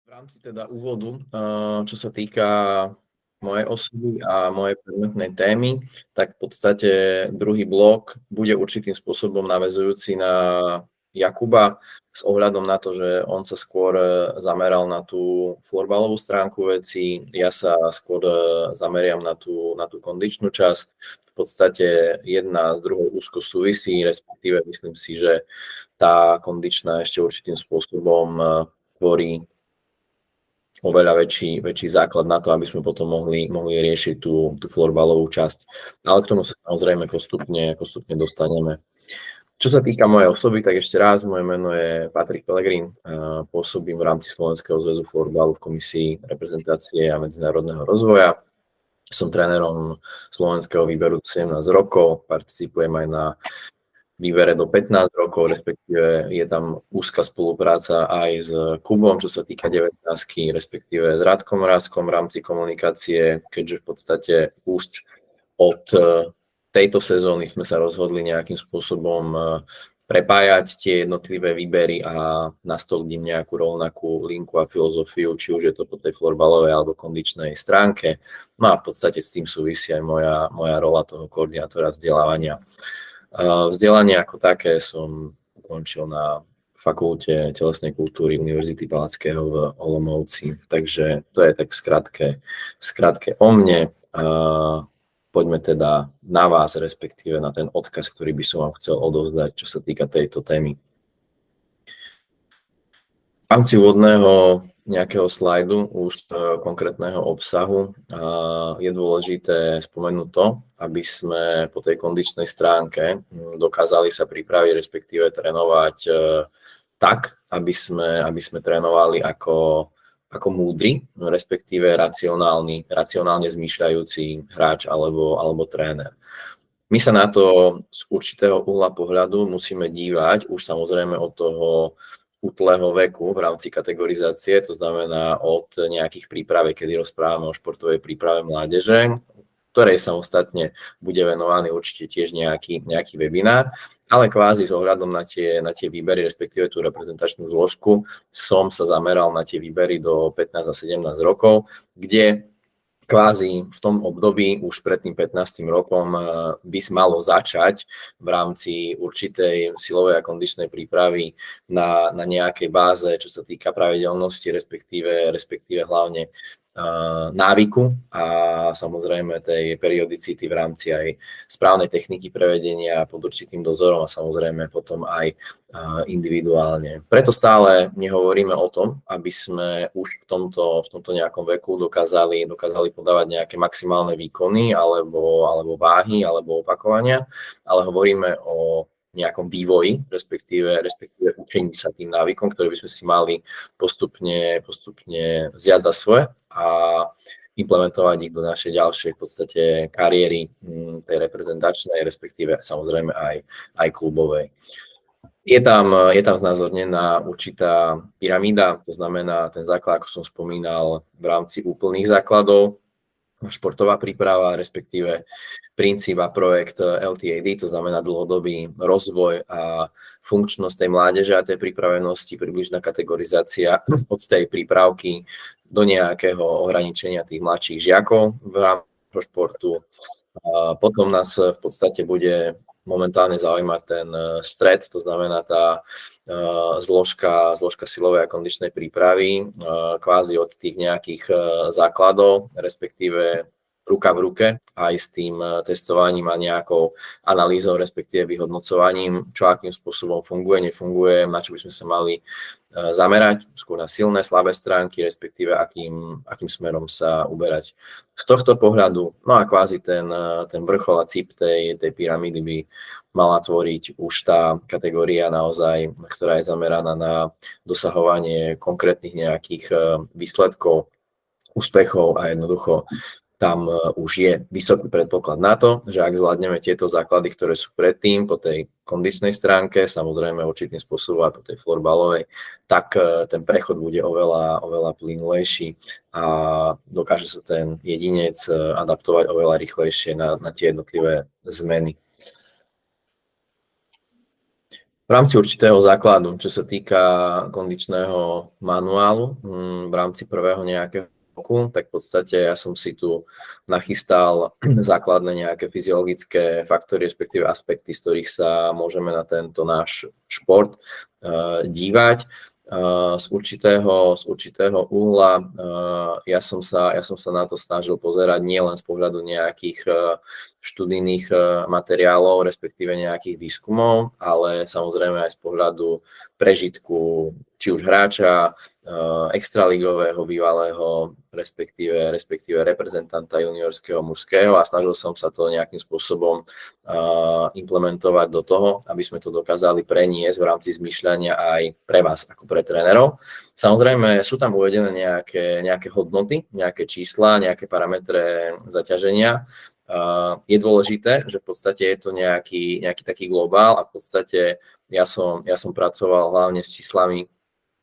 V rámci teda úvodu, čo sa týka mojej osoby a mojej predmetnej témy, tak v podstate druhý blok bude určitým spôsobom naväzujúci na Jakuba s ohľadom na to, že on sa skôr zameral na tú florbalovú stránku veci, ja sa skôr zameriam na tú kondičnú časť. V podstate jedna z druhou úzko súvisí, respektíve myslím si, že tá kondičná ešte určitým spôsobom tvorí oveľa väčší základ na to, aby sme potom mohli riešiť tú florbalovú časť. Ale k tomu sa samozrejme postupne dostaneme. Čo sa týka mojej osoby, tak ešte raz, moje meno je Patrik Pelegrín, pôsobím v rámci Slovenského zväzu florbalu v komisii reprezentácie a medzinárodného rozvoja. Som trénerom slovenského výberu 17 rokov, participujem aj na výbere do 15 rokov, respektíve je tam úzka spolupráca aj s Kubom, čo sa týka 19, respektíve s Radkom Mrázkom v rámci komunikácie, keďže v podstate už od tejto sezóny sme sa rozhodli nejakým spôsobom prepájať tie jednotlivé výbery a nastoliť im nejakú rovnakú linku a filozofiu, či už je to po tej florbalovej alebo kondičnej stránke. No a v podstate s tým súvisí aj moja rola toho koordinátora vzdelávania. Vzdelanie ako také som ukončil na Fakulte telesnej kultúry Univerzity Palackého v Olomouci. Takže to je tak skratke o mne. Poďme teda na vás, respektíve na ten odkaz, ktorý by som vám chcel odovzdať, čo sa týka tejto témy. V rámci úvodného nejakého slajdu už konkrétneho obsahu je dôležité spomenúť to, aby sme po tej kondičnej stránke dokázali sa pripraviť, respektíve trénovať tak, aby sme trénovali ako múdry, respektíve racionálne zmýšľajúci hráč alebo tréner. My sa na to z určitého uhla pohľadu musíme dívať už samozrejme od toho útleho veku v rámci kategorizácie, to znamená od nejakých prípravek, kedy rozprávame o športovej príprave mládeže, ktorej samostatne bude venovaný určite tiež nejaký webinár, ale kvázi s ohľadom na tie výbery, respektíve tú reprezentačnú zložku, som sa zameral na tie výbery do 15 a 17 rokov, kde kvázi v tom období už pred tým 15. rokom by malo začať v rámci určitej silovej a kondičnej prípravy na nejakej báze, čo sa týka pravidelnosti, respektíve hlavne návyku a samozrejme tej periodicity v rámci aj správnej techniky prevedenia pod určitým dozorom a samozrejme potom aj individuálne. Preto stále nehovoríme o tom, aby sme už v tomto nejakom veku dokázali podávať nejaké maximálne výkony alebo váhy alebo opakovania, ale hovoríme o nejakom vývoji, respektíve učení sa tým návykom, ktoré by sme si mali postupne vziať za svoje a implementovať ich do našej ďalšej v podstate kariéry tej reprezentačnej, respektíve samozrejme aj klubovej. Je tam znázornená určitá pyramída, to znamená ten základ, ako som spomínal, v rámci úplných základov, športová príprava, respektíve princíp a projekt LTAD, to znamená dlhodobý rozvoj a funkčnosť tej mládeže a tej pripravenosti, približná kategorizácia od tej prípravky do nejakého ohraničenia tých mladších žiakov v rámci športu. Potom nás v podstate bude momentálne zaujímať ten stred, to znamená tá zložka silovej a kondičnej prípravy, kvázi od tých nejakých základov, respektíve ruka v ruke, aj s tým testovaním a nejakou analýzou, respektíve vyhodnocovaním, čo akým spôsobom funguje, nefunguje, na čo by sme sa mali zamerať, skôr na silné, slabé stránky, respektíve akým smerom sa uberať. Z tohto pohľadu, no a kvázi ten vrchol a cip tej pyramídy by mala tvoriť už tá kategória naozaj, ktorá je zameraná na dosahovanie konkrétnych nejakých výsledkov, úspechov a jednoducho tam už je vysoký predpoklad na to, že ak zvládneme tieto základy, ktoré sú predtým po tej kondičnej stránke, samozrejme určitým spôsobom aj po tej florbalovej, tak ten prechod bude oveľa plynulejší a dokáže sa ten jedinec adaptovať oveľa rýchlejšie na tie jednotlivé zmeny. V rámci určitého základu, čo sa týka kondičného manuálu, v rámci prvého nejakého roku, tak v podstate ja som si tu nachystal základné nejaké fyziologické faktory, respektíve aspekty, z ktorých sa môžeme na tento náš šport dívať. Z určitého uhla ja som sa na to snažil pozerať nielen z pohľadu nejakých študijných materiálov, respektíve nejakých výskumov, ale samozrejme aj z pohľadu prežitku či už hráča, extraligového bývalého, respektíve reprezentanta juniorského mužského, a snažil som sa to nejakým spôsobom implementovať do toho, aby sme to dokázali preniesť v rámci zmýšľania aj pre vás ako pre trénerov. Samozrejme sú tam uvedené nejaké hodnoty, nejaké čísla, nejaké parametre zaťaženia. Je dôležité, že v podstate je to nejaký taký globál, a v podstate ja som pracoval hlavne s číslami,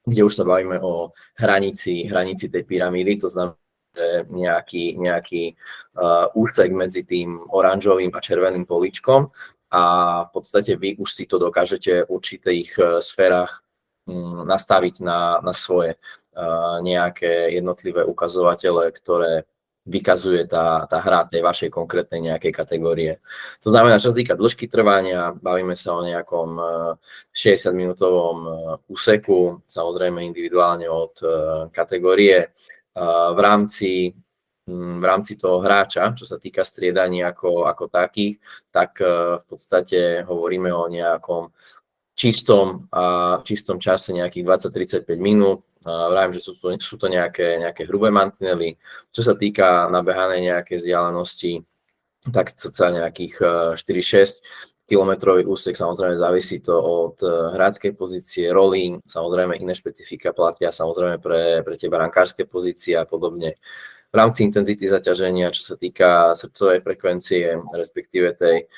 kde už sa bavíme o hranici tej pyramídy, to znamená, že nejaký úsek medzi tým oranžovým a červeným políčkom, a v podstate vy už si to dokážete v určitých sférach nastaviť na svoje nejaké jednotlivé ukazovatele, ktoré vykazuje tá hra tej vašej konkrétnej nejakej kategórie. To znamená, čo sa týka dĺžky trvania, bavíme sa o nejakom 60-minútovom úseku, samozrejme individuálne od kategórie. V rámci toho hráča, čo sa týka striedaní ako takých, tak v podstate hovoríme o nejakom čistom čase nejakých 20-35 minút. Vravím, že sú to nejaké hrubé mantinely. Čo sa týka nabehanej nejakej vzdialenosti, tak cca nejakých 4-6 kilometrový úsek, samozrejme závisí to od hráčskej pozície, rolí, samozrejme iné špecifika platia samozrejme pre tie brankárske pozície a podobne. V rámci intenzity zaťaženia, čo sa týka srdcovej frekvencie, respektíve tej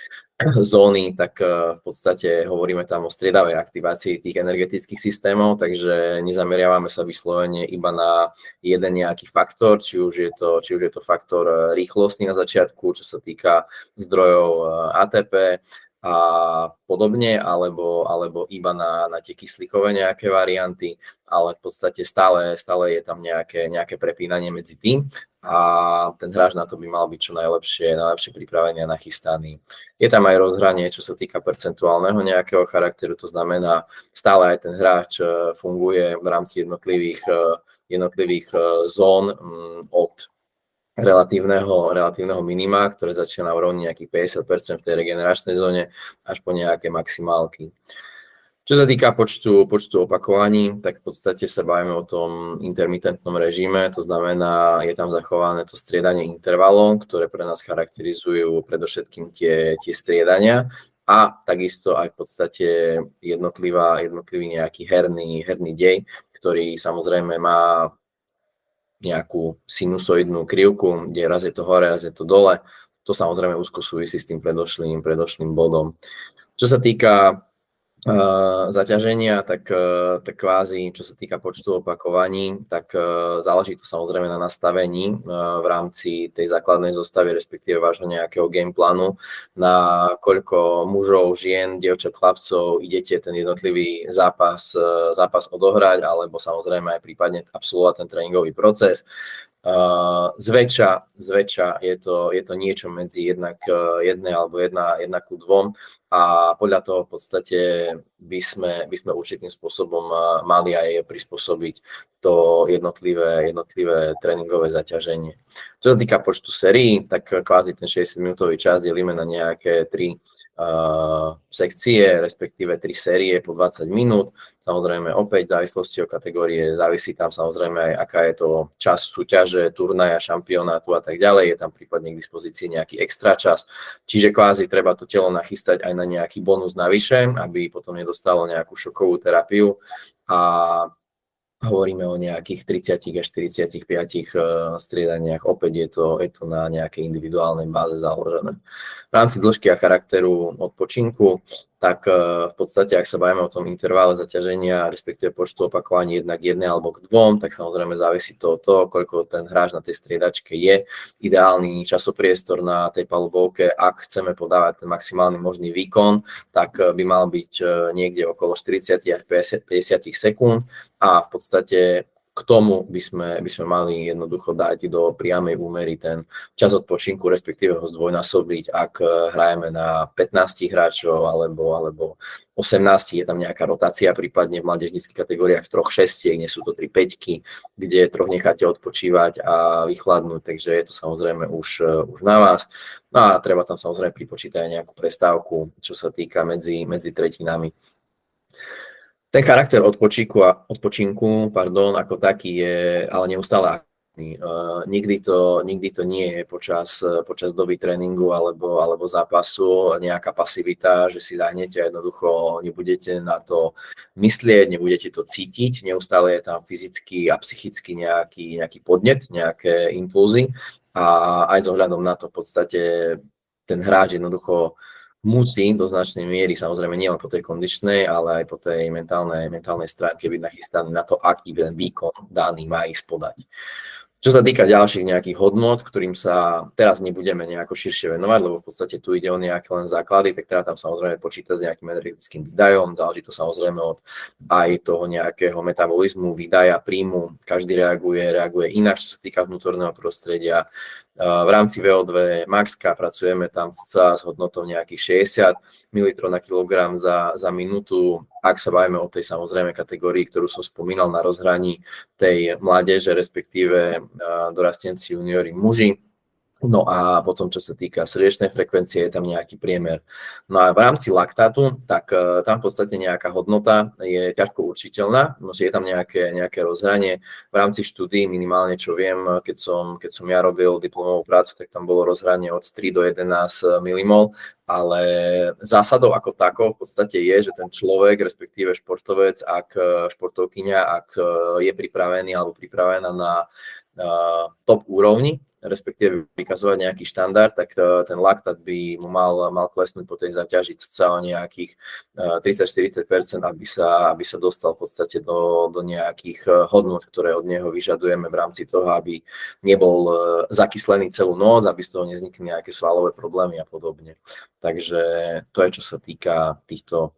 zóny, tak v podstate hovoríme tam o striedavej aktivácii tých energetických systémov, takže nezameriavame sa vyslovene iba na jeden nejaký faktor, či už je to faktor rýchlosti na začiatku, čo sa týka zdrojov ATP a podobne, alebo iba na tie kyslíkové nejaké varianty, ale v podstate stále je tam nejaké prepínanie medzi tým, a ten hráč na to by mal byť čo najlepšie pripravený a nachystaný. Je tam aj rozhranie, čo sa týka percentuálneho nejakého charakteru, to znamená, stále aj ten hráč funguje v rámci jednotlivých zón od relatívneho minima, ktoré začína na úrovni nejakých 50% v tej regeneračnej zóne až po nejaké maximálky. Čo sa týka počtu opakovaní, tak v podstate sa bavíme o tom intermitentnom režime, to znamená, je tam zachované to striedanie intervalov, ktoré pre nás charakterizujú predovšetkým tie striedania, a takisto aj v podstate jednotlivý nejaký herný dej, ktorý samozrejme má nejakú sinusoidnú krivku, kde raz je to hore, raz je to dole. To samozrejme úzko súvisí s tým predošlým bodom. Čo sa týka zaťaženia, tak kvázi, čo sa týka počtu opakovaní, tak záleží to samozrejme na nastavení v rámci tej základnej zostavy, respektíve vášho nejakého gameplánu, na koľko mužov, žien, dievčat, chlapcov idete ten jednotlivý zápas odohrať, alebo samozrejme aj prípadne absolvovať ten tréningový proces. Zväčša je to niečo medzi jednej alebo jedna ku dvom, a podľa toho v podstate by sme určitým spôsobom mali aj prispôsobiť to jednotlivé tréningové zaťaženie. Čo sa týka počtu sérií, tak kvázi ten 60-minútový čas delíme na nejaké 3 sekcie, respektíve 3 série po 20 minút. Samozrejme opäť v závislosti od kategórie, závisí tam samozrejme aj aká je to čas súťaže, turnaja, šampionátu a tak ďalej. Je tam prípadne k dispozícii nejaký extra čas. Čiže kvázi treba to telo nachystať aj na nejaký bonus navyše, aby potom nedostalo nejakú šokovú terapiu. A Hovoríme o nejakých 30 až 45 striedaniach. Opäť je to na nejakej individuálnej báze založené. V rámci dĺžky a charakteru odpočinku, tak v podstate, ak sa bavíme o tom intervále zaťaženia, respektíve počtu opakovaní jednak k jednej alebo k dvom, tak samozrejme závisí to od toho, koľko ten hráč na tej striedačke je. Ideálny časopriestor na tej palubovke, ak chceme podávať ten maximálny možný výkon, tak by mal byť niekde okolo 40 až 50 sekúnd a v podstate k tomu by sme mali jednoducho dať do priamej úmery ten čas odpočinku, respektíve ho zdvojnásobiť, ak hrajeme na 15 hráčov alebo 18, je tam nejaká rotácia, prípadne v mládežníckych kategóriách v 3 šestiek, nie sú to 3 päťky, kde 3 necháte odpočívať a vychladnúť, takže je to samozrejme už na vás. No a treba tam samozrejme pripočítať aj nejakú prestávku, čo sa týka medzi tretinami. Ten charakter odpočinku ako taký je ale neustále aktívny. Nikdy to nie je počas doby tréningu alebo zápasu nejaká pasivita, že si ľahnete a jednoducho nebudete na to myslieť, nebudete to cítiť. Neustále je tam fyzicky a psychicky nejaký podnet, nejaké impulzy a aj s ohľadom na to v podstate ten hráč jednoducho musí do značnej miery, samozrejme nielen po tej kondičnej, ale aj po tej mentálnej stránke byť nachystaný na to, aký ten výkon daný má ísť podať. Čo sa týka ďalších nejakých hodnot, ktorým sa teraz nebudeme nejako širšie venovať, lebo v podstate tu ide o nejaké len základy, tak teda tam samozrejme počíta s nejakým energetickým výdajom, záleží to samozrejme od aj toho nejakého metabolizmu, výdaja, príjmu, každý reaguje inak, čo sa týka vnútorného prostredia. V rámci VO2 Maxka pracujeme tam s hodnotou nejakých 60 ml na kilogram za minútu. Ak sa bavíme o tej samozrejme kategórii, ktorú som spomínal na rozhraní tej mládeže, respektíve dorastenci, juniori, muži. No a potom, čo sa týka srdečnej frekvencie, je tam nejaký priemer. No a v rámci laktátu, tak tam v podstate nejaká hodnota je ťažko určiteľná, je tam nejaké rozhranie. V rámci štúdií minimálne, čo viem, keď som ja robil diplomovú prácu, tak tam bolo rozhranie od 3 do 11 millimol, ale zásadou ako takou v podstate je, že ten človek, respektíve športovec, športovkyňa, ak je pripravený alebo pripravená na top úrovni, respektíve vykazovať nejaký štandard, tak ten laktát by mu mal klesnúť po tej zaťaži cca o nejakých 30-40%, aby sa dostal v podstate do nejakých hodnot, ktoré od neho vyžadujeme v rámci toho, aby nebol zakyslený celú noc, aby z toho nevznikli nejaké svalové problémy a podobne. Takže to je, čo sa týka týchto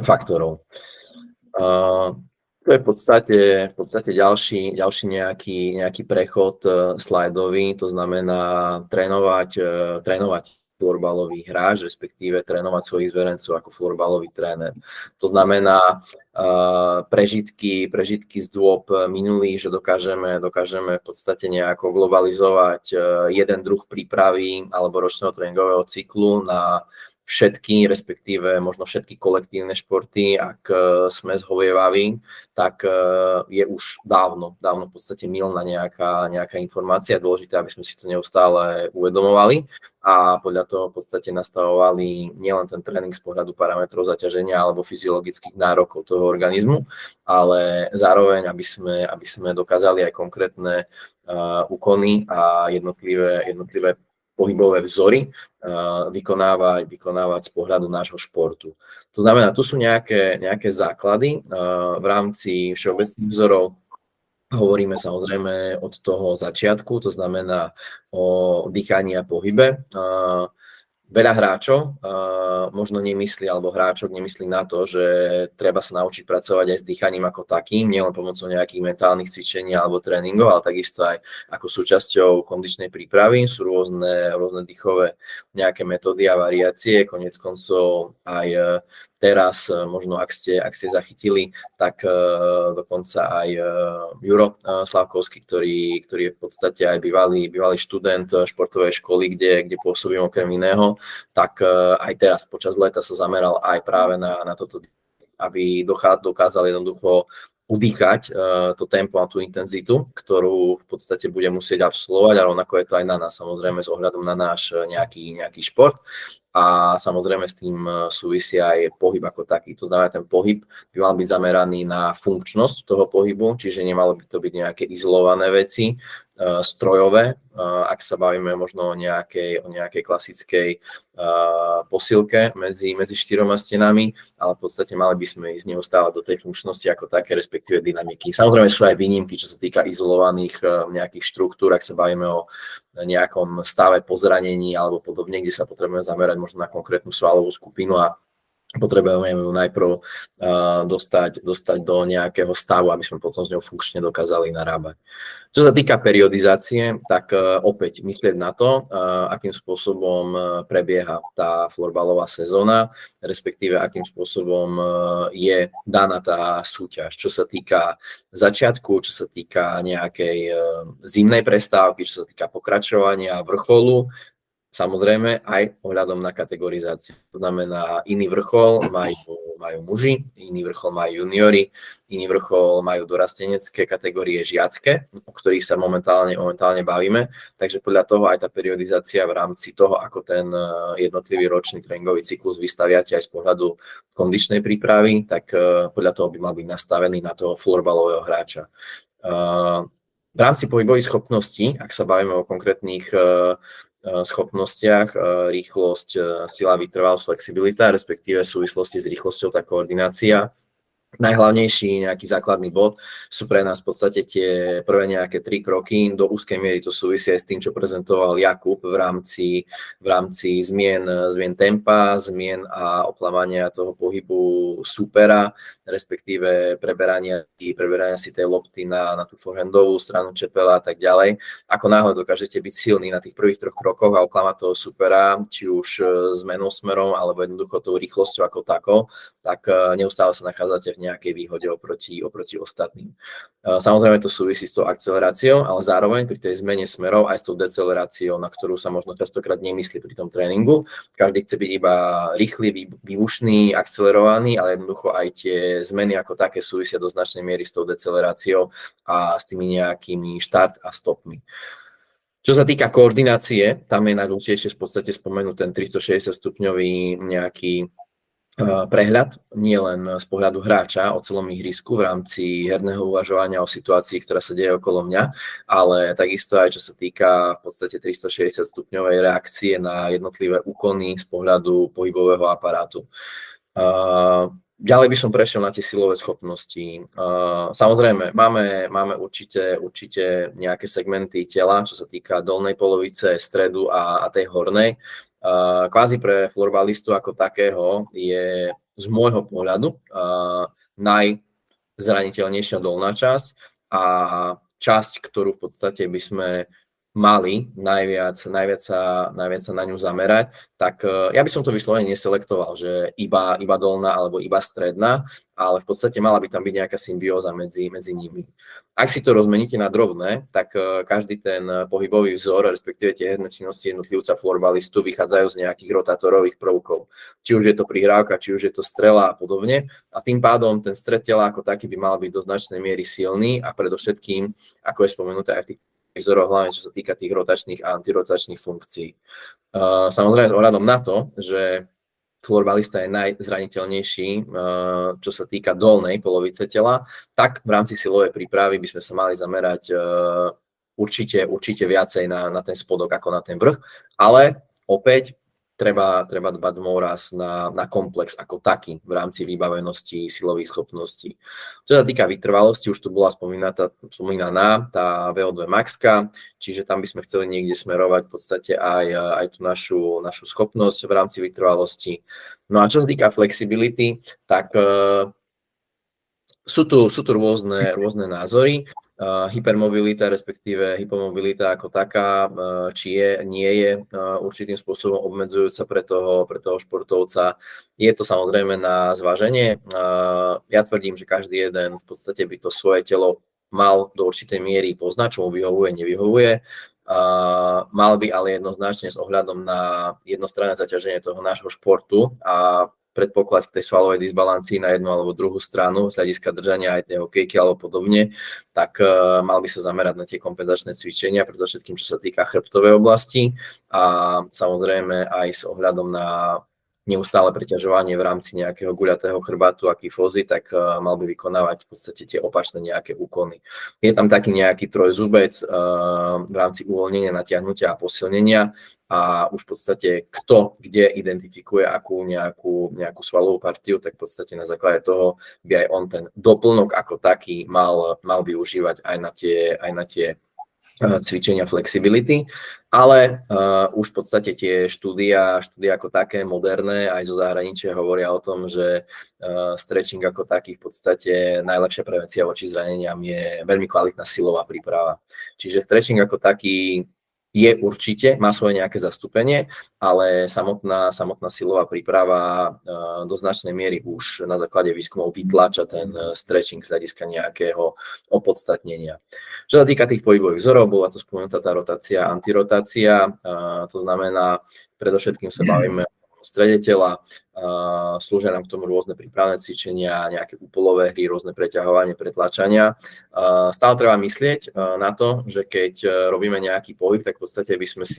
faktorov. To je v podstate ďalší nejaký prechod slajdový, to znamená trénovať florbalový hráč, respektíve trénovať svojich zverencov ako florbalový tréner. To znamená prežitky z dôb minulých, že dokážeme v podstate nejako globalizovať jeden druh prípravy alebo ročného tréningového cyklu na všetky, respektíve možno všetky kolektívne športy, ak sme zhovievaví, tak je už dávno v podstate mylná nejaká informácia. Dôležité, aby sme si to neustále uvedomovali a podľa toho v podstate nastavovali nielen ten tréning z pohľadu parametrov zaťaženia alebo fyziologických nárokov toho organizmu, ale zároveň, aby sme dokázali aj konkrétne úkony a jednotlivé pohybové vzory vykonávať z pohľadu nášho športu. To znamená, tu sú nejaké základy. V rámci všeobecných vzorov hovoríme samozrejme od toho začiatku, to znamená o dýchaní a pohybe. Veľa hráčov možno nemyslí, alebo hráčok nemyslí na to, že treba sa naučiť pracovať aj s dýchaním ako takým, nielen pomocou nejakých mentálnych cvičení alebo tréningov, ale takisto aj ako súčasťou kondičnej prípravy. Sú rôzne dýchové nejaké metódy a variácie, koniec koncov aj teraz, možno ak ste zachytili, tak dokonca aj Juro Slavkovský, ktorý je v podstate aj bývalý študent športovej školy, kde pôsobím okrem iného, tak aj teraz počas leta sa zameral aj práve na toto, aby dokázal jednoducho udýchať to tempo a tú intenzitu, ktorú v podstate bude musieť absolvovať, a rovnako je to aj na nás, samozrejme s ohľadom na náš nejaký šport. a samozrejme s tým súvisí aj pohyb ako taký. To znamená, ten pohyb by mal byť zameraný na funkčnosť toho pohybu, čiže nemalo by to byť nejaké izolované veci, strojové, ak sa bavíme možno o nejakej klasickej posilke medzi štyroma stenami, ale v podstate mali by sme ísť neustále do tej funkčnosti ako také, respektíve dynamiky. Samozrejme sú aj výnimky, čo sa týka izolovaných nejakých štruktúr, ak sa bavíme o nejakom stave po zranení alebo podobne, kde sa potrebujeme zamerať možno na konkrétnu svalovú skupinu a potrebujeme ju najprv dostať do nejakého stavu, aby sme potom s ňou funkčne dokázali narábať. Čo sa týka periodizácie, tak opäť myslieť na to, akým spôsobom prebieha tá florbalová sezóna, respektíve akým spôsobom je daná tá súťaž. Čo sa týka začiatku, čo sa týka nejakej zimnej prestávky, čo sa týka pokračovania, vrcholu, samozrejme aj ohľadom na kategorizáciu. To znamená, iný vrchol majú muži, iný vrchol majú juniori, iný vrchol majú dorastenecké kategórie žiacké, o ktorých sa momentálne bavíme. Takže podľa toho aj tá periodizácia v rámci toho, ako ten jednotlivý ročný tréningový cyklus vystaviate aj z pohľadu kondičnej prípravy, tak podľa toho by mal byť nastavený na toho florbalového hráča. V rámci pohybových schopností, ak sa bavíme o konkrétnych schopnostiach, rýchlosť, sila, vytrvalosť, flexibilita, respektíve v súvislosti s rýchlosťou tá koordinácia. Najhlavnejší nejaký základný bod sú pre nás v podstate tie prvé nejaké 3 kroky. Do úzkej miery to súvisí aj s tým, čo prezentoval Jakub v rámci zmien tempa, zmien a oklamania toho pohybu supera, respektíve preberania si tej lopty na tú forehandovú stranu čepela a tak ďalej. Ako náhle dokážete byť silní na tých prvých 3 krokoch a oklamať toho supera, či už zmenou smerom alebo jednoducho tou rýchlosťou ako takou, tak neustále sa nachádzate v nejakej výhode oproti ostatným. Samozrejme to súvisí s tou akceleráciou, ale zároveň pri tej zmene smerov aj s tou deceleráciou, na ktorú sa možno častokrát nemyslí pri tom tréningu. Každý chce byť iba rýchly, výbušný, akcelerovaný, ale jednoducho aj tie zmeny ako také súvisia do značnej miery s tou deceleráciou a s tými nejakými štart a stopmi. Čo sa týka koordinácie, tam je najdôležitejšie v podstate spomenúť ten 360 stupňový nejaký prehľad, nie len z pohľadu hráča o celom ihrisku v rámci herného uvažovania o situácii, ktorá sa deje okolo mňa, ale takisto aj čo sa týka v podstate 360 stupňovej reakcie na jednotlivé úkony z pohľadu pohybového aparátu. Ďalej by som prešiel na tie silové schopnosti. Samozrejme, máme určite nejaké segmenty tela, čo sa týka dolnej polovice, stredu a tej hornej. Kvázi pre florbalistu ako takého je z môjho pohľadu najzraniteľnejšia dolná časť a časť, ktorú v podstate by sme mali najviac sa na ňu zamerať, tak ja by som to vyslovene neselektoval, že iba dolná alebo iba stredná, ale v podstate mala by tam byť nejaká symbióza medzi nimi. Ak si to rozmeníte na drobné, tak každý ten pohybový vzor, respektíve tie herné činnosti jednotlivca florbalistu vychádzajú z nejakých rotátorových prvkov. Či už je to prihrávka, či už je to strela a podobne. A tým pádom ten stred tela ako taký by mal byť do značnej miery silný a predovšetkým, ako je spomenuté aj v tých vzorov, hlavne čo sa týka tých rotačných a antirotačných funkcií. Samozrejme s ohľadom na to, že florbalista je najzraniteľnejší, čo sa týka dolnej polovice tela, tak v rámci silovej prípravy by sme sa mali zamerať určite viacej na ten spodok ako na ten vrch, ale opäť treba dbať dôraz na komplex ako taký v rámci vybavenosti silových schopností. Čo sa týka vytrvalosti, už tu bola spomínaná tá VO2 maxka, čiže tam by sme chceli niekde smerovať v podstate aj tú našu schopnosť v rámci vytrvalosti. No a čo sa týka flexibility, tak sú tu rôzne názory. Hypermobilita, respektíve hypomobilita ako taká, či nie je určitým spôsobom obmedzujúca pre toho športovca. Je to samozrejme na zváženie. Ja tvrdím, že každý jeden v podstate by to svoje telo mal do určitej miery poznať, čo mu vyhovuje, nevyhovuje. Mal by ale jednoznačne s ohľadom na jednostranné zaťaženie toho nášho športu a predpoklad v tej svalovej disbalancii na jednu alebo druhú stranu z hľadiska držania aj tej hokejky alebo podobne, tak mal by sa zamerať na tie kompenzačné cvičenia, predovšetkým čo sa týka chrbtovej oblasti a samozrejme aj s ohľadom na neustále preťažovanie v rámci nejakého guľatého chrbátu a kyfózy, tak mal by vykonávať v podstate tie opačné nejaké úkony. Je tam taký nejaký trojzubec v rámci uvoľnenia, natiahnutia a posilnenia a už v podstate kto kde identifikuje akú nejakú svalovú partiu, tak v podstate na základe toho by aj on ten doplnok ako taký mal využívať aj na tie cvičenia flexibility, ale už v podstate tie štúdia ako také moderné aj zo zahraničia hovoria o tom, že stretching ako taký v podstate najlepšia prevencia voči zraneniam je veľmi kvalitná silová príprava. Čiže stretching ako taký je určite, má svoje nejaké zastúpenie, ale samotná silová príprava do značnej miery už na základe výskumov vytláča ten stretching z hľadiska nejakého opodstatnenia. Čo sa týka tých pohybových vzorov, bola to spomenutá tá rotácia, antirotácia, to znamená, predovšetkým sa bavíme o strede tela, slúžia nám k tomu rôzne prípravné cvičenia, nejaké úplové hry, rôzne preťahovanie, pretlačania. Stále treba myslieť na to, že keď robíme nejaký pohyb, tak v podstate by sme si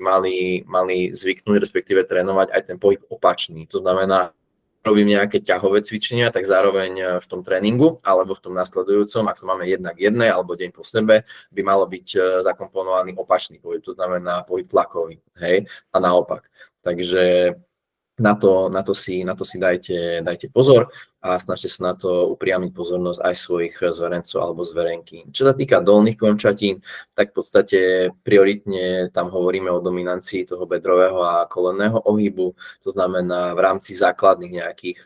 mali zvyknúť, respektíve trénovať aj ten pohyb opačný. To znamená, robím nejaké ťahové cvičenia, tak zároveň v tom tréningu alebo v tom nasledujúcom, ak to máme jednak jedné alebo deň po sebe, by malo byť zakomponovaný opačný pohyb, to znamená pohyb tlakový, hej, a naopak. Takže na to si dajte pozor a snažte sa na to upriamiť pozornosť aj svojich zverencov alebo zverenky. Čo sa týka dolných končatín, tak v podstate prioritne tam hovoríme o dominancii toho bedrového a kolenného ohybu, to znamená v rámci základných nejakých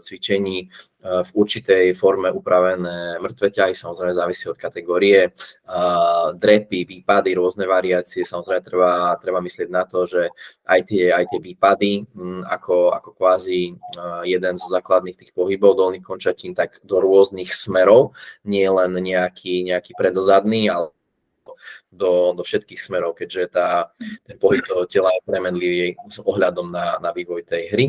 cvičení v určitej forme upravené mŕtve ťahy, samozrejme závisí od kategórie, drepy, výpady, rôzne variácie, samozrejme treba myslieť na to, že aj tie výpady ako kvázi jeden zo základných tých pohybov dolných končatín, tak do rôznych smerov, nie len nejaký predozadný, ale do všetkých smerov, keďže ten pohyb toho tela je premenlivý s ohľadom na vývoj tej hry.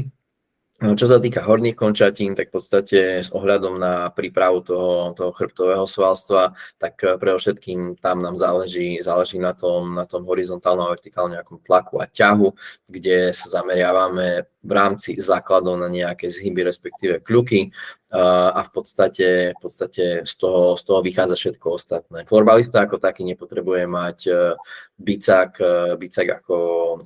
Čo sa týka horných končatín, tak v podstate s ohľadom na prípravu toho chrbtového svalstva, tak predovšetkým tam nám záleží na tom horizontálnom a vertikálnom nejakom tlaku a ťahu, kde sa zameriavame v rámci základov na nejaké zhyby, respektíve kľuky a v podstate z toho vychádza všetko ostatné. Florbalista ako taký nepotrebuje mať bicák ako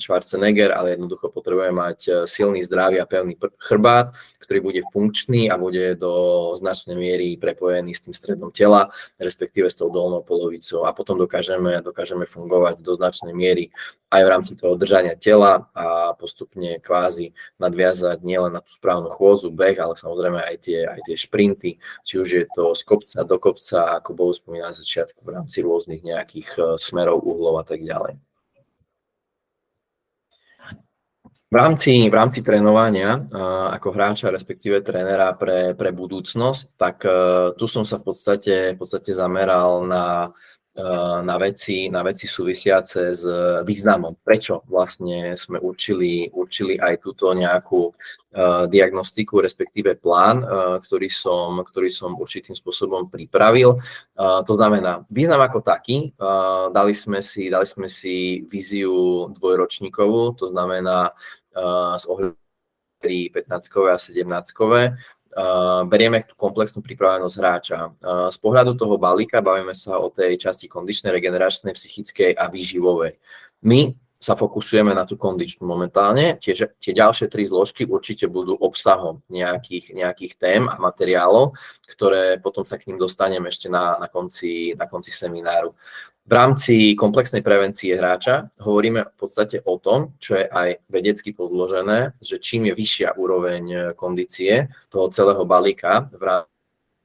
Schwarzenegger, ale jednoducho potrebuje mať silný, zdravý a pevný chrbát, ktorý bude funkčný a bude do značnej miery prepojený s tým stredom tela, respektíve s tou dolnou polovicou a potom dokážeme fungovať do značnej miery aj v rámci toho držania tela a postupne kvázi nadviazať nielen na tú správnu chôdzu, beh, ale samozrejme aj tie šprinty, či už je to z kopca do kopca, ako bolo spomínané na začiatku v rámci rôznych nejakých smerov, uhlov a tak ďalej. V rámci trénovania ako hráča, respektíve trénera pre budúcnosť, tak tu som sa v podstate zameral na veci súvisiace s významom. Prečo vlastne sme určili aj túto nejakú diagnostiku, respektíve plán, ktorý som určitým spôsobom pripravil. To znamená, význam ako taký, dali sme si víziu dvojročníkovú, to znamená z ohľadu 15-kové a 17-kové, berieme tú komplexnú pripravenosť hráča. Z pohľadu toho balíka bavíme sa o tej časti kondičnej, regeneračnej, psychickej a výživovej. My sa fokusujeme na tú kondičnú momentálne. Tie ďalšie 3 zložky určite budú obsahom nejakých tém a materiálov, ktoré potom sa k ním dostaneme ešte na konci semináru. V rámci komplexnej prevencie hráča hovoríme v podstate o tom, čo je aj vedecky podložené, že čím je vyššia úroveň kondície toho celého balíka v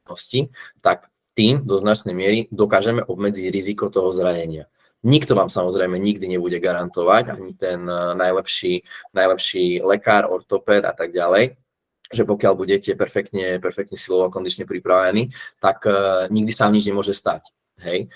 rámci, tak tým do značnej miery dokážeme obmedziť riziko toho zranenia. Nikto vám samozrejme nikdy nebude garantovať, ani ten najlepší lekár, ortopéd a tak ďalej, že pokiaľ budete perfektne silovo a kondične pripravení, tak nikdy sa vám nič nemôže stať. Hej.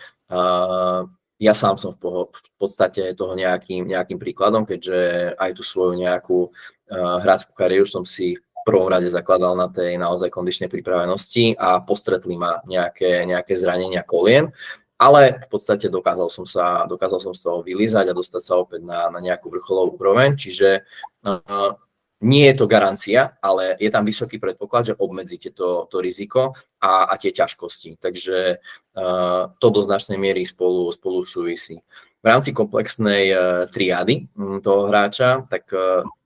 Ja sám som v podstate toho nejakým príkladom, keďže aj tú svoju nejakú hráčskú kariéru som si prvom rade zakladal na tej naozaj kondičnej pripravenosti a postretli ma nejaké zranenia kolien, ale v podstate dokázal som sa z toho vylízať a dostať sa opäť na nejakú vrcholovú úroveň, čiže nie je to garancia, ale je tam vysoký predpoklad, že obmedzíte to riziko a tie ťažkosti. Takže to do značnej miery spolu súvisí. V rámci komplexnej triády toho hráča, tak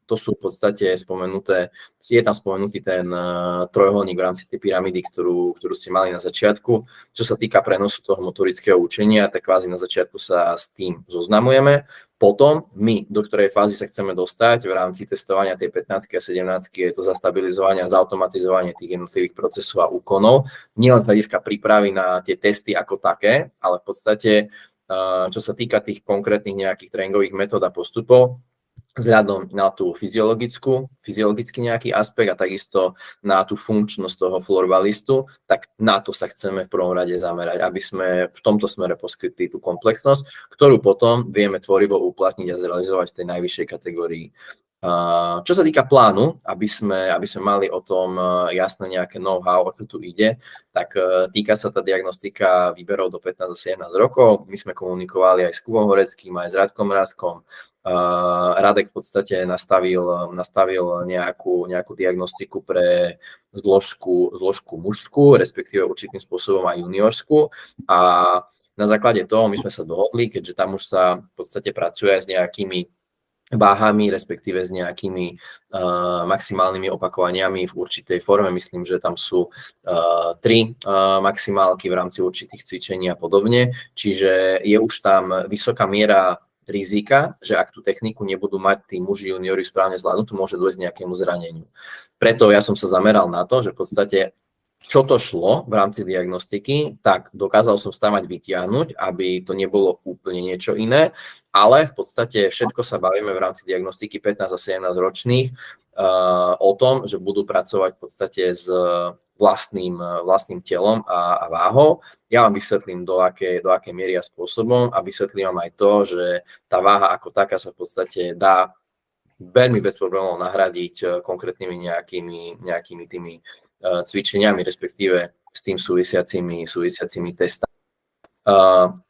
to sú v podstate je tam spomenutý ten trojuholník v rámci tej pyramídy, ktorú ste mali na začiatku. Čo sa týka prenosu toho motorického učenia, tak kvázi na začiatku sa s tým zoznamujeme. Potom my, do ktorej fázy sa chceme dostať v rámci testovania tej 15 a 17, je to zastabilizovanie a zautomatizovanie tých jednotlivých procesov a úkonov. Nielen z hľadiska prípravy na tie testy ako také, ale v podstate, čo sa týka tých konkrétnych nejakých tréningových metód a postupov, vzhľadom na tú fyziologický nejaký aspekt a takisto na tú funkčnosť toho florbalistu, tak na to sa chceme v prvom rade zamerať, aby sme v tomto smere poskytli tú komplexnosť, ktorú potom vieme tvorivo uplatniť a zrealizovať v tej najvyššej kategórii. Čo sa týka plánu, aby sme mali o tom jasné nejaké know-how, o čo tu ide, tak týka sa tá diagnostika výberov do 15 a 17 rokov. My sme komunikovali aj s Kubom Horeckým, aj s Radkom Mrázkom. Radek v podstate nastavil nejakú diagnostiku pre zložku mužskú, respektíve určitým spôsobom aj juniorskú. A na základe toho my sme sa dohodli, keďže tam už sa v podstate pracuje aj s nejakými váhami, respektíve s nejakými maximálnymi opakovaniami v určitej forme. Myslím, že tam sú 3 maximálky v rámci určitých cvičení a podobne. Čiže je už tam vysoká miera rizika, že ak tú techniku nebudú mať tí muži juniori správne zvládnuť, môže dôjsť nejakému zraneniu. Preto ja som sa zameral na to, že v podstate čo to šlo v rámci diagnostiky, tak dokázal som stavať vytiahnuť, aby to nebolo úplne niečo iné, ale v podstate všetko sa bavíme v rámci diagnostiky 15 a 17 ročných o tom, že budú pracovať v podstate s vlastným telom a váhou. Ja vám vysvetlím, do akej miery a spôsobom a vysvetlím vám aj to, že tá váha ako taká sa v podstate dá veľmi bez problémov nahradiť konkrétnymi nejakými tými cvičeniami, respektíve s tým súvisiacimi testami.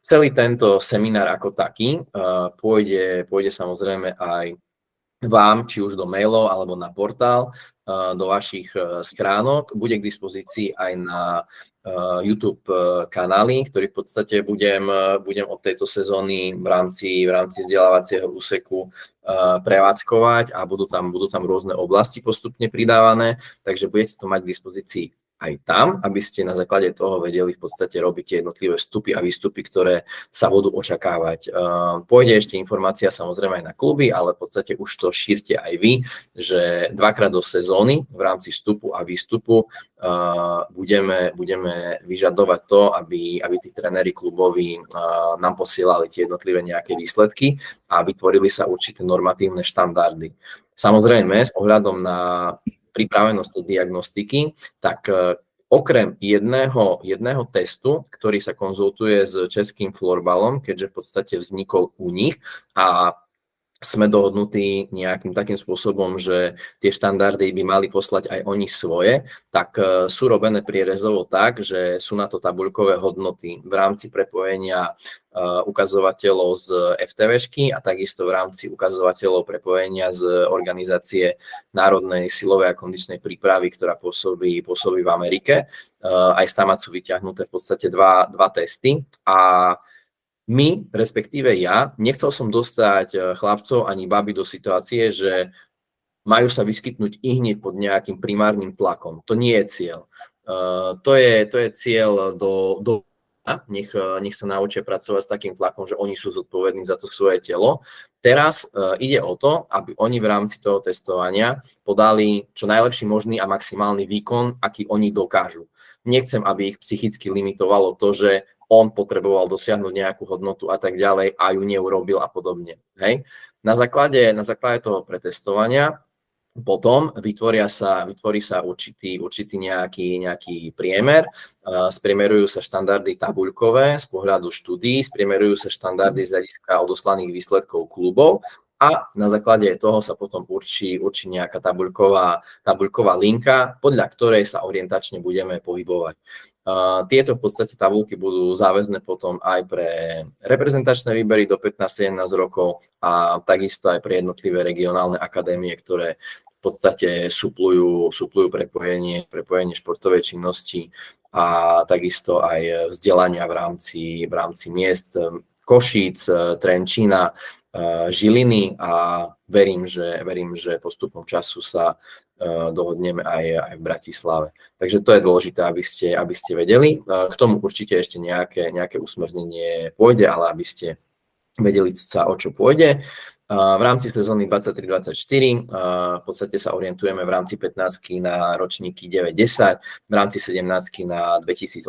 Celý tento seminár ako taký pôjde samozrejme aj vám, či už do mailov alebo na portál, do vašich schránok. Bude k dispozícii aj na YouTube kanály, ktorý v podstate budem od tejto sezóny v rámci vzdelávacieho úseku prevádzkovať a budú tam rôzne oblasti postupne pridávané, takže budete to mať k dispozícii aj tam, aby ste na základe toho vedeli v podstate robiť tie jednotlivé vstupy a výstupy, ktoré sa budú očakávať. Pôjde ešte informácia samozrejme aj na kluby, ale v podstate už to šírte aj vy, že dvakrát do sezóny v rámci vstupu a výstupu budeme vyžadovať to, aby tí tréneri kluboví nám posielali tie jednotlivé nejaké výsledky a vytvorili sa určité normatívne štandardy. Samozrejme, s ohľadom na pripravenosť diagnostiky, tak okrem jedného testu, ktorý sa konzultuje s českým florbalom, keďže v podstate vznikol u nich a sme dohodnutí nejakým takým spôsobom, že tie štandardy by mali poslať aj oni svoje, tak sú robené prierezovo tak, že sú na to tabuľkové hodnoty v rámci prepojenia ukazovateľov z FTVšky a takisto v rámci ukazovateľov prepojenia z organizácie Národnej silovej a kondičnej prípravy, ktorá pôsobí v Amerike. Aj tam sú vyťahnuté v podstate dva testy a my, respektíve ja, nechcel som dostať chlapcov ani baby do situácie, že majú sa vyskytnúť ihneď pod nejakým primárnym tlakom. To nie je cieľ. To je cieľ do nech sa naučia pracovať s takým tlakom, že oni sú zodpovední za to svoje telo. Teraz ide o to, aby oni v rámci toho testovania podali čo najlepší možný a maximálny výkon, aký oni dokážu. Nechcem, aby ich psychicky limitovalo to, že on potreboval dosiahnuť nejakú hodnotu a tak ďalej a ju neurobil a podobne. Hej? Na základe toho pretestovania potom vytvorí sa určitý nejaký priemer, spriemerujú sa štandardy tabuľkové z pohľadu štúdií, spriemerujú sa štandardy z hľadiska odoslaných výsledkov klubov a na základe toho sa potom určí nejaká tabuľková linka, podľa ktorej sa orientačne budeme pohybovať. Tieto v podstate tabuľky budú záväzné potom aj pre reprezentačné výbery do 15-17 rokov a takisto aj pre jednotlivé regionálne akadémie, ktoré v podstate suplujú prepojenie športovej činnosti a takisto aj vzdelania v rámci miest Košíc, Trenčína, Žiliny a verím, že postupom času sa dohodneme aj v Bratislave. Takže to je dôležité, aby ste vedeli. K tomu určite ešte nejaké usmernenie pôjde, ale aby ste vedeli sa, o čo pôjde. V rámci sezóny 23-24 v podstate sa orientujeme v rámci 15 na ročníky 9-10, v rámci 17 na 2008.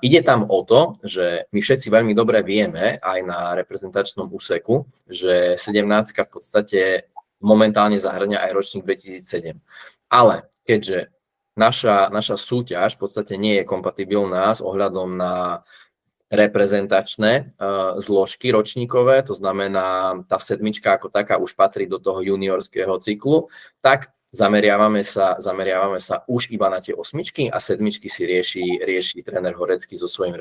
Ide tam o to, že my všetci veľmi dobre vieme aj na reprezentačnom úseku, že 17 v podstate momentálne zahrňa aj ročník 2007. Ale keďže naša súťaž v podstate nie je kompatibilná s ohľadom na reprezentačné zložky ročníkové, to znamená, tá sedmička ako taká už patrí do toho juniorského cyklu, tak zameriavame sa už iba na tie osmičky a sedmičky si rieši tréner Horecký so svojím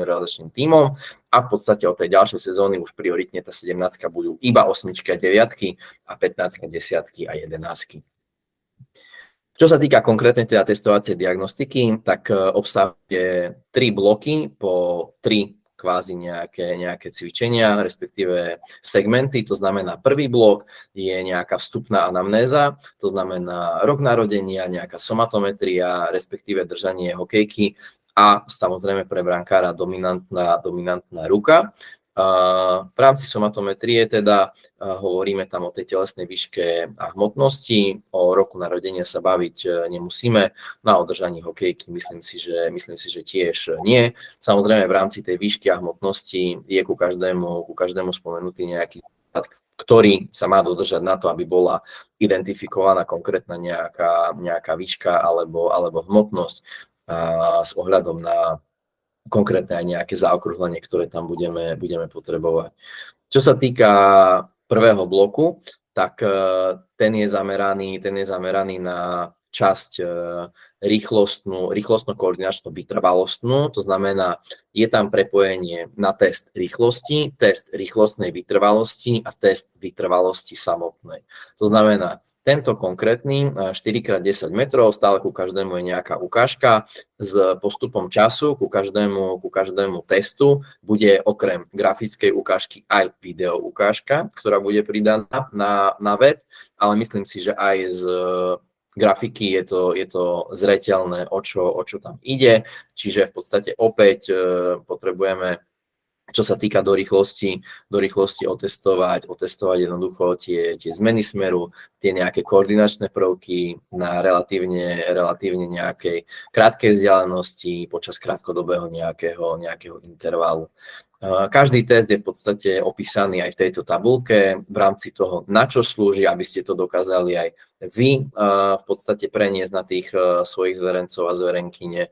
realizačným tímom a v podstate od tej ďalšej sezóny už prioritne tá 17 budú iba osmičky a deviatky a 15 desiatky a 11. Čo sa týka konkrétnej teda testovacej diagnostiky, tak obsahuje 3 bloky po 3 kvázi nejaké cvičenia, respektíve segmenty. To znamená, prvý blok je nejaká vstupná anamnéza, to znamená rok narodenia, nejaká somatometria, respektíve držanie hokejky a samozrejme pre brankára dominantná ruka. V rámci somatometrie teda hovoríme tam o tej telesnej výške a hmotnosti, o roku narodenia sa baviť nemusíme, na održaní hokejky myslím si, že tiež nie. Samozrejme v rámci tej výšky a hmotnosti je ku každému spomenutý nejaký ktorý sa má dodržať na to, aby bola identifikovaná konkrétna nejaká výška alebo hmotnosť s ohľadom na konkrétne aj nejaké zaokrúhlenie, ktoré tam budeme potrebovať. Čo sa týka prvého bloku, tak ten je zameraný na časť rýchlostno-koordinačnú vytrvalostnú, to znamená, je tam prepojenie na test rýchlosti, test rýchlostnej vytrvalosti a test vytrvalosti samotnej. To znamená, tento konkrétny 4x10 metrov, stále ku každému je nejaká ukážka. S postupom času ku každému testu bude okrem grafickej ukážky aj video ukážka, ktorá bude pridaná na web, ale myslím si, že aj z grafiky je to zreteľné, o čo tam ide. Čiže v podstate opäť potrebujeme, čo sa týka do rýchlosti otestovať jednoducho tie zmeny smeru, tie nejaké koordinačné prvky na relatívne nejakej krátkej vzdialenosti počas krátkodobého nejakého intervalu. Každý test je v podstate opísaný aj v tejto tabuľke v rámci toho, na čo slúži, aby ste to dokázali aj vy v podstate preniesť na tých svojich zverencov a zverenkyne,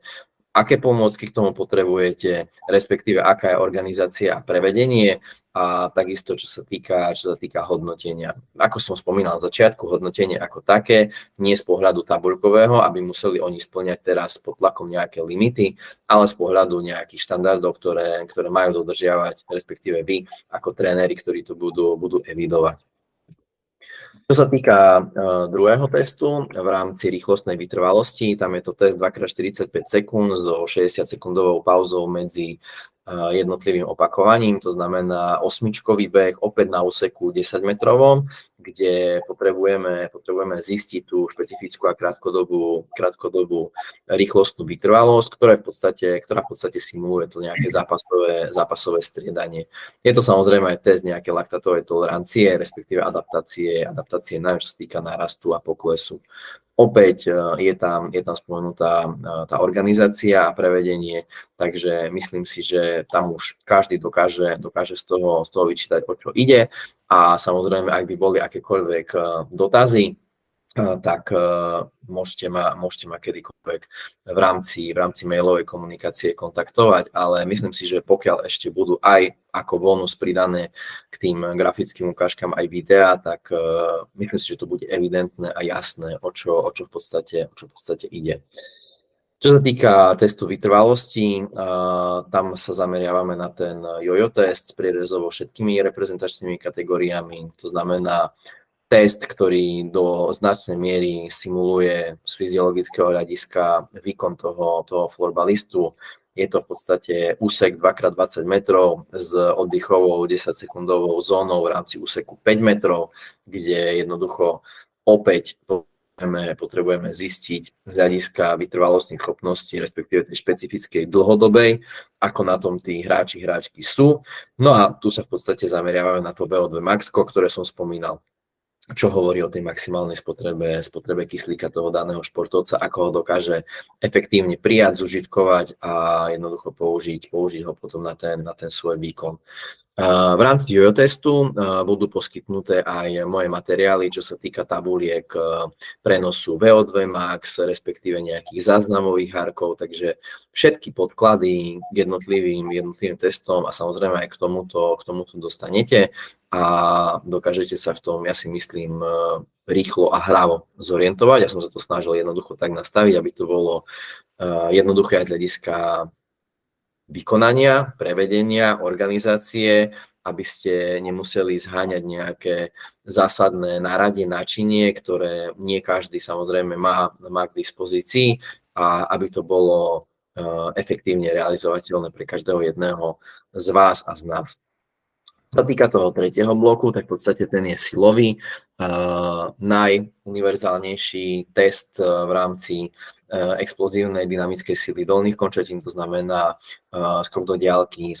aké pomôcky k tomu potrebujete, respektíve aká je organizácia a prevedenie a takisto, čo sa týka hodnotenia. Ako som spomínal na začiatku, hodnotenie ako také, nie z pohľadu tabuľkového, aby museli oni spĺňať teraz pod tlakom nejaké limity, ale z pohľadu nejakých štandardov, ktoré majú dodržiavať, respektíve vy ako tréneri, ktorí to budú evidovať. Čo sa týka druhého testu v rámci rýchlostnej vytrvalosti, tam je to test 2x45 sekúnd so 60-sekundovou pauzou medzi jednotlivým opakovaním, to znamená osmičkový beh opäť na úseku 10-metrovom, kde potrebujeme zistiť tú špecifickú a krátkodobú rýchlostnú vytrvalosť, ktorá v podstate simuluje to nejaké zápasové striedanie. Je to samozrejme aj test nejaké laktátovej tolerancie, respektíve adaptácie čo sa týka nárastu a poklesu. Opäť je tam spomenutá tá organizácia a prevedenie, takže myslím si, že tam už každý dokáže z toho vyčítať, o čo ide. A samozrejme, ak by boli akékoľvek dotazy, tak môžete ma kedykoľvek v rámci mailovej komunikácie kontaktovať, ale myslím si, že pokiaľ ešte budú aj ako bonus pridané k tým grafickým ukážkam aj videá, tak myslím si, že to bude evidentné a jasné, o čo v podstate ide. Čo sa týka testu vytrvalosti, tam sa zameriavame na ten jojo test prierezovo všetkými reprezentačnými kategóriami, to znamená test, ktorý do značnej miery simuluje z fyziologického hľadiska výkon toho florbalistu. Je to v podstate úsek 2x20 metrov s oddychovou 10-sekundovou zónou v rámci úseku 5 metrov, kde jednoducho opäť potrebujeme zistiť z hľadiska vytrvalostných schopností, respektíve tej špecifickej dlhodobej, ako na tom tí hráčky sú. No a tu sa v podstate zameriavame na to VO2 max, ktoré som spomínal, čo hovorí o tej maximálnej spotrebe kyslíka toho daného športovca, ako ho dokáže efektívne prijať, zužitkovať a jednoducho použiť ho potom na ten svoj výkon. V rámci jojo testu budú poskytnuté aj moje materiály, čo sa týka tabuliek prenosu VO2 max, respektíve nejakých záznamových hárkov, takže všetky podklady k jednotlivým testom a samozrejme aj k tomuto dostanete a dokážete sa v tom, ja si myslím, rýchlo a hravo zorientovať. Ja som sa to snažil jednoducho tak nastaviť, aby to bolo jednoduché aj z hľadiska vykonania, prevedenia, organizácie, aby ste nemuseli zháňať nejaké zásadné náradie, náčinie, ktoré nie každý samozrejme má k dispozícii a aby to bolo efektívne realizovateľné pre každého jedného z vás a z nás. Čo sa týka toho tretieho bloku, tak v podstate ten je silový. Najuniverzálnejší test v rámci explozívnej dynamickej sily dolných končatín, to znamená skok do diaľky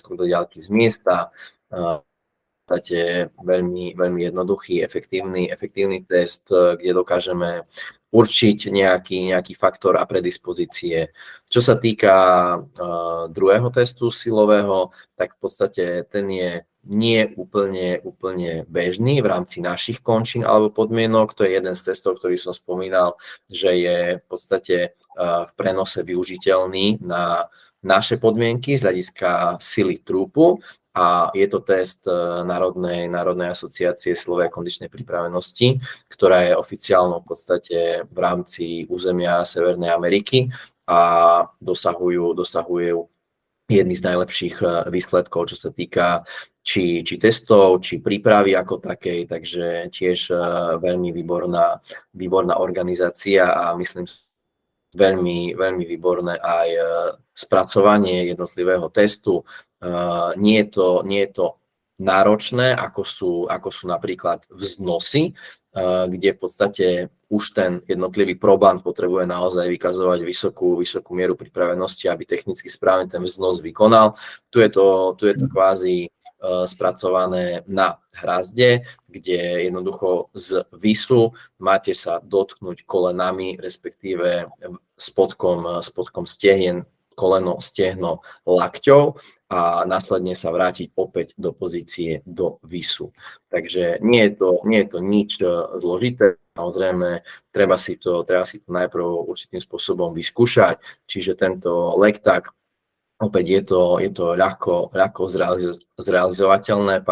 z miesta. V podstate veľmi jednoduchý, efektívny test, kde dokážeme určiť nejaký faktor a predispozície. Čo sa týka druhého testu silového, tak v podstate ten je nie úplne bežný v rámci našich končín alebo podmienok. To je jeden z testov, ktorý som spomínal, že je v podstate v prenose využiteľný na naše podmienky z hľadiska sily trúpu a je to test Národnej asociácie silovej a kondičnej pripravenosti, ktorá je oficiálnou v podstate v rámci územia Severnej Ameriky a dosahujú jedný z najlepších výsledkov, čo sa týka či testov, či prípravy ako takej, takže tiež veľmi výborná organizácia a myslím, veľmi výborné aj spracovanie jednotlivého testu. Nie je to náročné, ako sú napríklad vznosy, kde v podstate už ten jednotlivý proband potrebuje naozaj vykazovať vysokú mieru pripravenosti, aby technicky správne ten vznos vykonal. Tu je to kvázi spracované na hrazde, kde jednoducho z visu máte sa dotknúť kolenami, respektíve spodkom stehien, koleno, stehno, lakťou a následne sa vrátiť opäť do pozície do visu. Takže nie je to nič zložité. Samozrejme, treba si to najprv určitým spôsobom vyskúšať, čiže tento leg tag, opäť je to ľahko zrealizovateľné,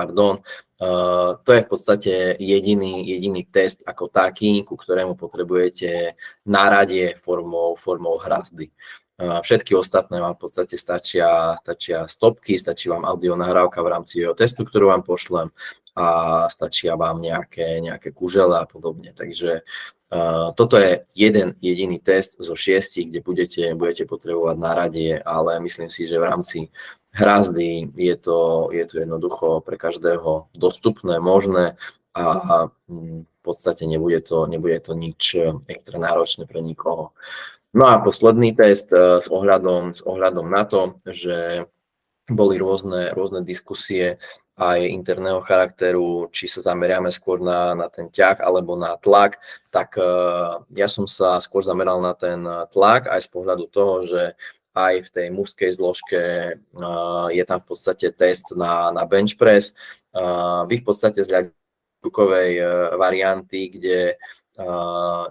to je v podstate jediný test ako taký, ku ktorému potrebujete náradie formou hrazdy. Všetky ostatné vám v podstate stačia stopky, stačí vám audio nahrávka v rámci jeho testu, ktorú vám pošlem a stačia vám nejaké kužele a podobne. Takže toto je jeden jediný test zo 6, kde budete potrebovať náradie, ale myslím si, že v rámci hrazdy je to jednoducho pre každého dostupné, možné a v podstate nebude to nič extra náročné pre nikoho. No a posledný test s ohľadom na to, že boli rôzne diskusie aj interného charakteru, či sa zameriame skôr na ten ťah alebo na tlak, tak ja som sa skôr zameral na ten tlak aj z pohľadu toho, že aj v tej mužskej zložke je tam v podstate test na bench press. Vy v podstate z ľadkovej varianty, kde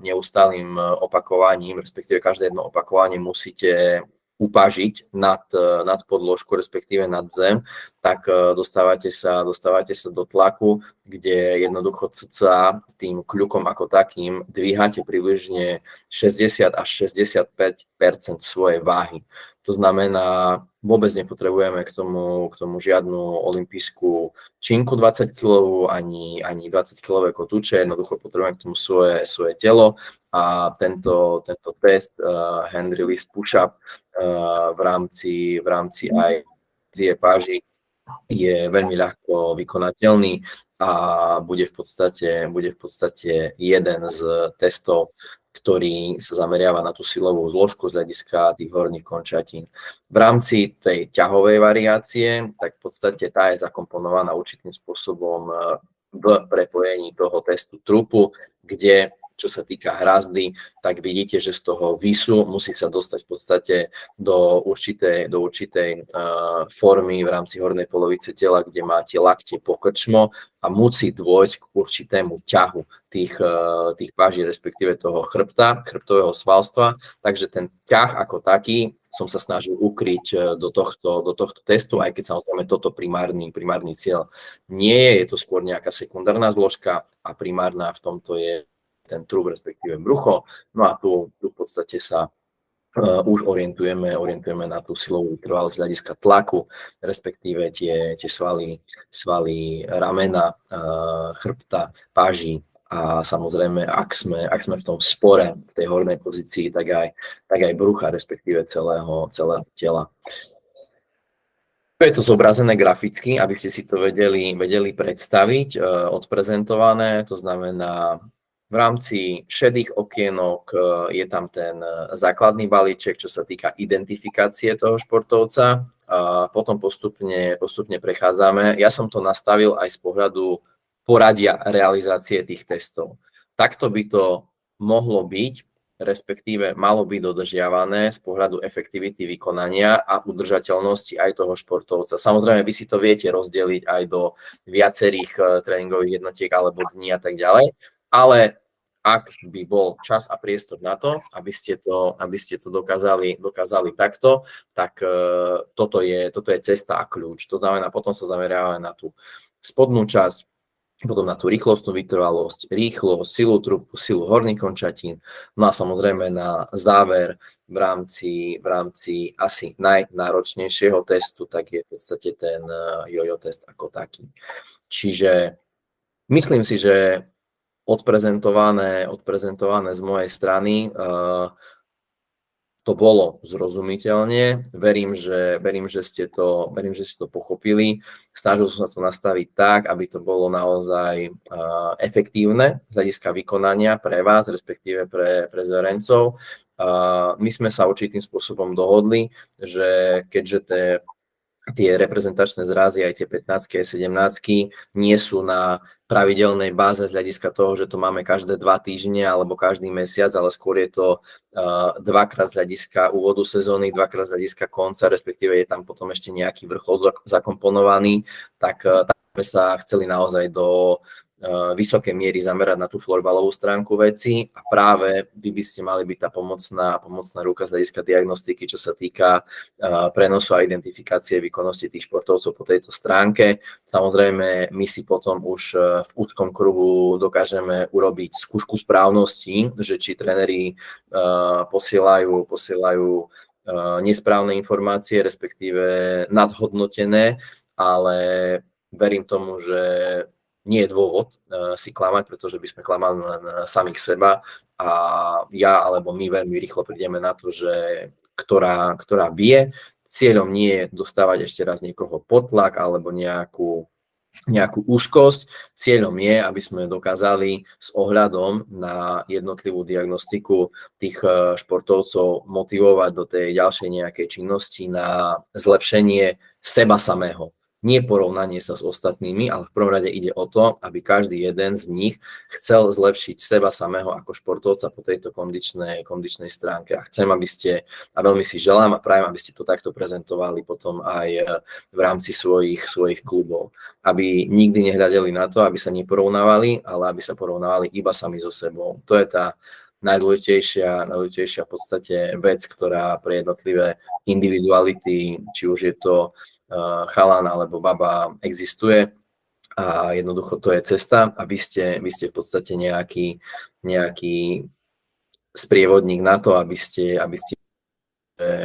neustálým opakovaním, respektíve každé jedno opakovanie musíte upažiť nad podložku, respektíve nad zem, tak dostávate sa do tlaku, kde jednoducho cca tým kľukom ako takým dvíhate približne 60 až 65% svojej váhy. To znamená, vôbec nepotrebujeme k tomu žiadnu olympijskú činku 20-kilovú, ani 20-kilové kotúče, jednoducho potrebujeme k tomu svoje telo a tento test hand release push-up v rámci aj páži je veľmi ľahko vykonateľný a bude v podstate jeden z testov, ktorý sa zameriava na tú silovú zložku z hľadiska tých horných končatín. V rámci tej ťahovej variácie, tak v podstate tá je zakomponovaná určitým spôsobom v prepojení toho testu trupu, kde čo sa týka hrazdy, tak vidíte, že z toho visu musí sa dostať v podstate do určitej formy v rámci hornej polovice tela, kde máte lakte po krčmo a musí dôjsť k určitému ťahu tých páží, respektíve toho chrbtového svalstva. Takže ten ťah ako taký som sa snažil ukryť do tohto testu, aj keď samozrejme toto primárny cieľ nie je to skôr nejaká sekundárna zložka a primárna v tomto je ten trup, respektíve brucho. No a tu v podstate sa už orientujeme na tú silovú trvalosť z hľadiska tlaku, respektíve tie svaly ramena, chrbta, páží a samozrejme, ak sme v tom spore, v tej hornej pozícii, tak aj brucha, respektíve celého tela. Je to zobrazené graficky, aby ste si to vedeli predstaviť, odprezentované, to znamená, v rámci šedých okienok je tam ten základný balíček, čo sa týka identifikácie toho športovca. A potom postupne prechádzame. Ja som to nastavil aj z pohľadu poradia realizácie tých testov. Takto by to mohlo byť, respektíve malo byť dodržiavané z pohľadu efektivity vykonania a udržateľnosti aj toho športovca. Samozrejme, vy si to viete rozdeliť aj do viacerých tréningových jednotiek alebo dní a tak ďalej. Ale ak by bol čas a priestor na to, aby ste to dokázali takto, tak toto je cesta a kľúč. To znamená, potom sa zameriavame na tú spodnú časť, potom na tú rýchlostnú vytrvalosť, rýchlosť, silu trupu, silu horných končatín, no a samozrejme na záver v rámci asi najnáročnejšieho testu, tak je v podstate ten jojo test ako taký. Čiže myslím si, že odprezentované z mojej strany to bolo zrozumiteľne. Verím, že ste to pochopili. Snažil som sa to nastaviť tak, aby to bolo naozaj efektívne z hľadiska vykonania pre vás, respektíve pre zverencov. My sme sa určitým spôsobom dohodli, že keďže tie reprezentačné zrazy, aj tie 15-ky, aj 17-ky, nie sú na pravidelnej báze z hľadiska toho, že to máme každé 2 týždne alebo každý mesiac, ale skôr je to dvakrát z hľadiska úvodu sezóny, dvakrát z hľadiska konca, respektíve je tam potom ešte nejaký vrchol zakomponovaný, tak sme sa chceli naozaj do vysokej miery zamerať na tú florbalovú stránku veci a práve vy by ste mali byť tá pomocná ruka z hľadiska diagnostiky, čo sa týka prenosu a identifikácie výkonnosti tých športovcov po tejto stránke. Samozrejme, my si potom už v úzkom kruhu dokážeme urobiť skúšku správnosti, že či tréneri posielajú nesprávne informácie, respektíve nadhodnotené, ale verím tomu, že nie je dôvod si klamať, pretože by sme klamali len samých seba a ja alebo my veľmi rýchlo prídeme na to, že ktorá bije. Cieľom nie je dostávať ešte raz niekoho pod tlak alebo nejakú úzkosť. Cieľom je, aby sme dokázali s ohľadom na jednotlivú diagnostiku tých športovcov motivovať do tej ďalšej nejakej činnosti na zlepšenie seba samého. nie porovnanie sa s ostatnými, ale v prvom rade ide o to, aby každý jeden z nich chcel zlepšiť seba samého ako športovca po tejto kondičnej stránke. A chcem, aby ste, a veľmi si želám a prajem, aby ste to takto prezentovali potom aj v rámci svojich klubov. Aby nikdy nehľadeli na to, aby sa neporovnávali, ale aby sa porovnávali iba sami so sebou. To je tá najdôležitejšia v podstate vec, ktorá pre jednotlivé individuality, či už je to chalan alebo baba, existuje. A jednoducho to je cesta a vy ste v podstate nejaký sprievodník na to, aby ste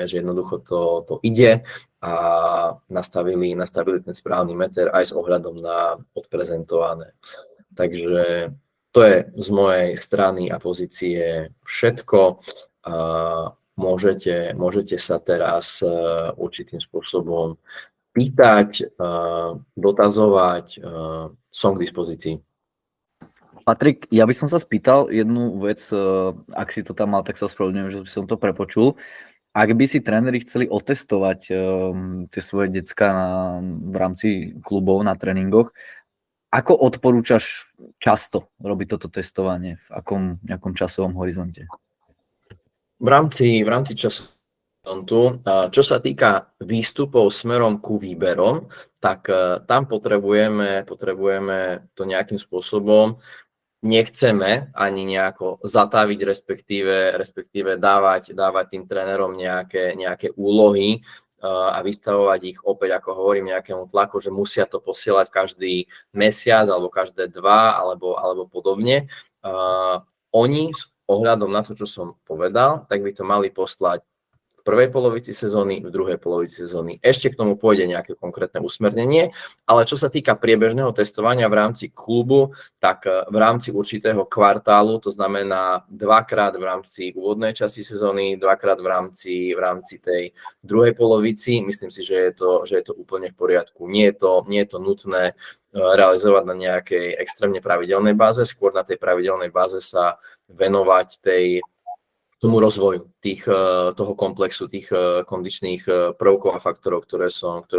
že jednoducho to ide a nastavili ten správny meter aj s ohľadom na odprezentované. Takže to je z mojej strany a pozície všetko. Môžete sa teraz určitým spôsobom pýtať, dotazovať, som k dispozícii. Patrik, ja by som sa spýtal jednu vec, ak si to tam mal, tak sa ospravedlňujem, že by som to prepočul. Ak by si tréneri chceli otestovať tie svoje decká v rámci klubov na tréningoch, ako odporúčaš často robiť toto testovanie? V nejakom časovom horizonte? V rámci času. Čo sa týka výstupov smerom ku výberom, tak tam potrebujeme to nejakým spôsobom, nechceme ani nejako zataviť, respektíve dávať tým trénerom nejaké úlohy a vystavovať ich opäť, ako hovorím, nejakému tlaku, že musia to posielať každý mesiac alebo každé 2 alebo podobne. Oni s ohľadom na to, čo som povedal, tak by to mali poslať v prvej polovici sezóny, v druhej polovici sezóny. Ešte k tomu pôjde nejaké konkrétne usmernenie, ale čo sa týka priebežného testovania v rámci klubu, tak v rámci určitého kvartálu, to znamená 2-krát v rámci úvodnej časti sezóny, 2-krát v rámci tej druhej polovici, myslím si, že je to úplne v poriadku. Nie je to nutné realizovať na nejakej extrémne pravidelnej báze, skôr na tej pravidelnej báze sa venovať tomu rozvoju toho komplexu, tých kondičných prvkov a faktorov, ktoré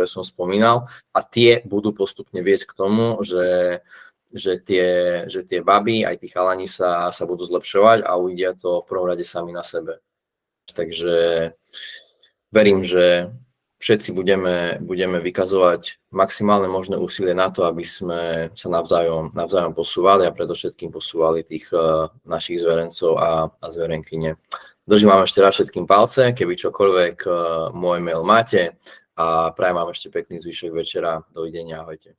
som spomínal, a tie budú postupne viesť k tomu, že tie baby, aj tí chalani sa budú zlepšovať a uvidia to v prvom rade sami na sebe. Takže verím, že všetci budeme vykazovať maximálne možné úsilie na to, aby sme sa navzájom posúvali a predovšetkým posúvali tých našich zverencov a zverenkyne. Držím vám ešte raz všetkým palce, keby čokoľvek, môj mail máte a prajem vám ešte pekný zvyšok večera. Dovidenia, ahojte.